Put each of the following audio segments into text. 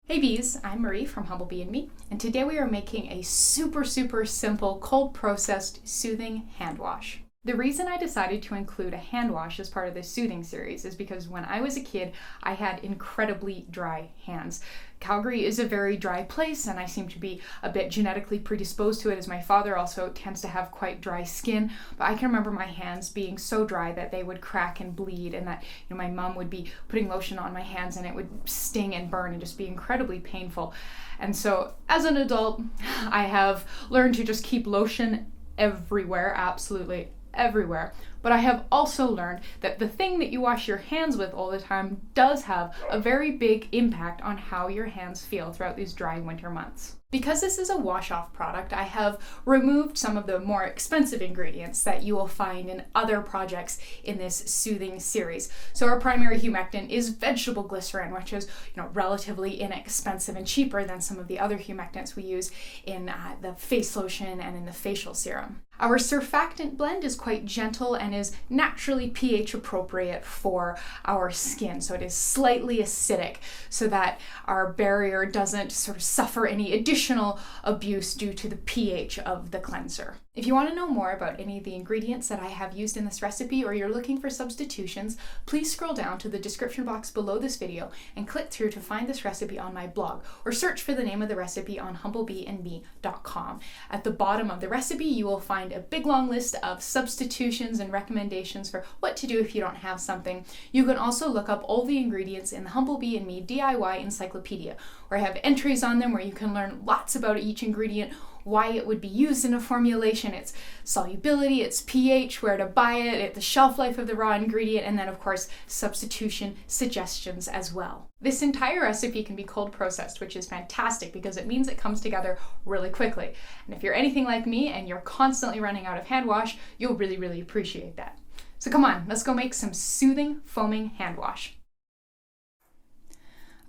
Hey bees, I'm Marie from Humblebee and Me, and today we are making a super simple cold processed soothing hand wash. The reason I decided to include a hand wash as part of this soothing series is because when I was a kid, I had incredibly dry hands. Calgary is a very dry place, and I seem to be a bit genetically predisposed to it, as my father also tends to have quite dry skin. But I can remember my hands being so dry that they would crack and bleed, and that my mom would be putting lotion on my hands and it would sting and burn and just be incredibly painful. And so as an adult, I have learned to just keep lotion everywhere, absolutely everywhere. But I have also learned that the thing that you wash your hands with all the time does have a very big impact on how your hands feel throughout these dry winter months. Because this is a wash-off product, I have removed some of the more expensive ingredients that you will find in other projects in this soothing series. So our primary humectant is vegetable glycerine, which is relatively inexpensive and cheaper than some of the other humectants we use in the face lotion and in the facial serum. Our surfactant blend is quite gentle and is naturally pH appropriate for our skin. So it is slightly acidic so that our barrier doesn't sort of suffer any additional abuse due to the pH of the cleanser. If you want to know more about any of the ingredients that I have used in this recipe, or you're looking for substitutions, please scroll down to the description box below this video and click through to find this recipe on my blog, or search for the name of the recipe on humblebeeandme.com. At the bottom of the recipe, you will find a big long list of substitutions and recommendations for what to do if you don't have something. You can also look up all the ingredients in the Humblebee and Me DIY encyclopedia, where I have entries on them where you can learn lots about each ingredient, why it would be used in a formulation, its solubility, its pH, where to buy it, the shelf life of the raw ingredient, and then of course substitution suggestions as well. This entire recipe can be cold processed, which is fantastic because it means it comes together really quickly. And if you're anything like me and you're constantly running out of hand wash, you'll really appreciate that. So come on, let's go make some soothing foaming hand wash.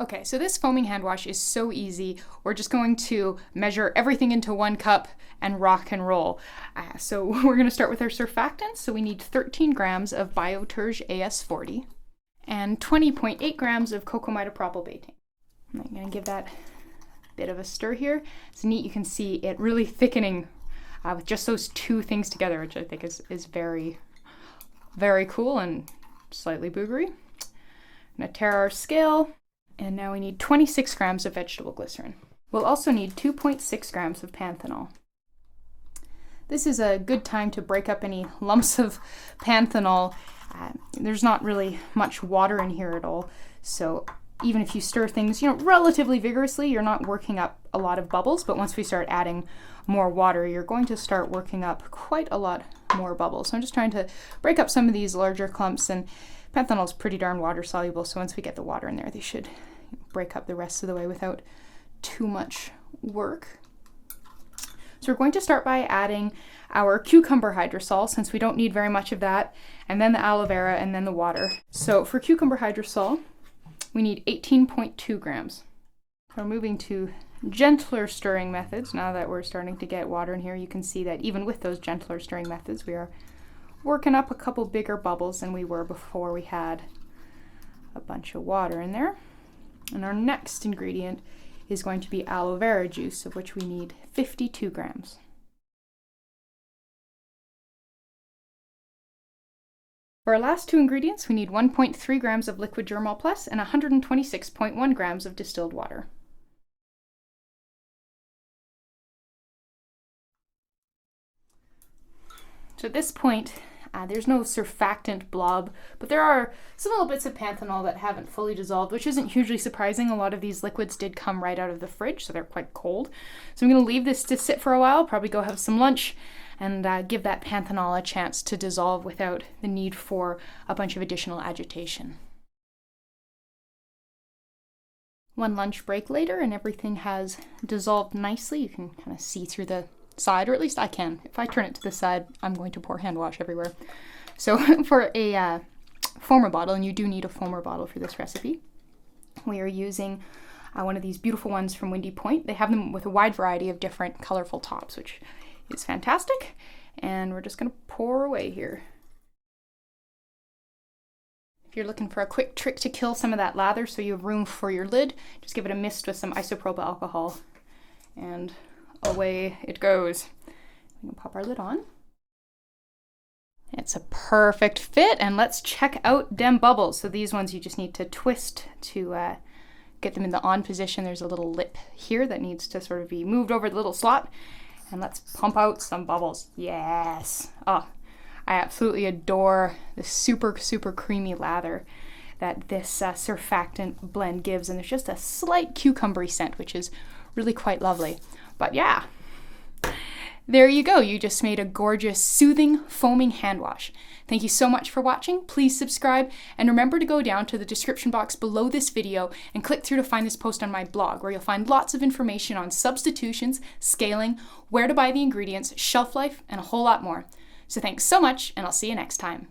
Okay, so this foaming hand wash is so easy. We're just going to measure everything into 1 cup and rock and roll. So we're going to start with our surfactants. So we need 13 grams of Bioterge AS40 and 20.8 grams of Cocamidopropyl Betaine. I'm going to give that a bit of a stir here. It's neat, you can see it really thickening with just those two things together, which I think is very cool and slightly boogery. I'm going to tare our scale. And now we need 26 grams of vegetable glycerine. We'll also need 2.6 grams of panthenol. This is a good time to break up any lumps of panthenol. There's not really much water in here at all, so even if you stir things, relatively vigorously, you're not working up a lot of bubbles, but once we start adding more water, you're going to start working up quite a lot more bubbles. So I'm just trying to break up some of these larger clumps, and panthenol is pretty darn water soluble, so once we get the water in there, they should break up the rest of the way without too much work. So we're going to start by adding our cucumber hydrosol, since we don't need very much of that, and then the aloe vera, and then the water. So for cucumber hydrosol, we need 18.2 grams. We're moving to gentler stirring methods. Now that we're starting to get water in here, you can see that even with those gentler stirring methods, we are working up a couple bigger bubbles than we were before we had a bunch of water in there. And our next ingredient is going to be aloe vera juice, of which we need 52 grams. For our last two ingredients, we need 1.3 grams of liquid germall plus and 126.1 grams of distilled water. So at this point, there's no surfactant blob, but there are some little bits of panthenol that haven't fully dissolved, which isn't hugely surprising. A lot of these liquids did come right out of the fridge, so they're quite cold. So I'm going to leave this to sit for a while, probably go have some lunch, and give that panthenol a chance to dissolve without the need for a bunch of additional agitation. One lunch break later, and everything has dissolved nicely. You can kind of see through the side, or at least I can. If I turn it to the side, I'm going to pour hand wash everywhere. So for a foamer bottle, and you do need a foamer bottle for this recipe, we are using one of these beautiful ones from Windy Point. They have them with a wide variety of different colorful tops, which is fantastic. And we're just going to pour away here. If you're looking for a quick trick to kill some of that lather so you have room for your lid, just give it a mist with some isopropyl alcohol and away it goes. We can pop our lid on. It's a perfect fit, and let's check out them bubbles. So these ones you just need to twist to get them in the on position. There's a little lip here that needs to sort of be moved over the little slot, and let's pump out some bubbles. Yes. Oh, I absolutely adore the super creamy lather that this surfactant blend gives, and there's just a slight cucumbery scent, which is really quite lovely. But yeah, there you go. You just made a gorgeous, soothing, foaming hand wash. Thank you so much for watching. Please subscribe, and remember to go down to the description box below this video and click through to find this post on my blog, where you'll find lots of information on substitutions, scaling, where to buy the ingredients, shelf life, and a whole lot more. So thanks so much, and I'll see you next time.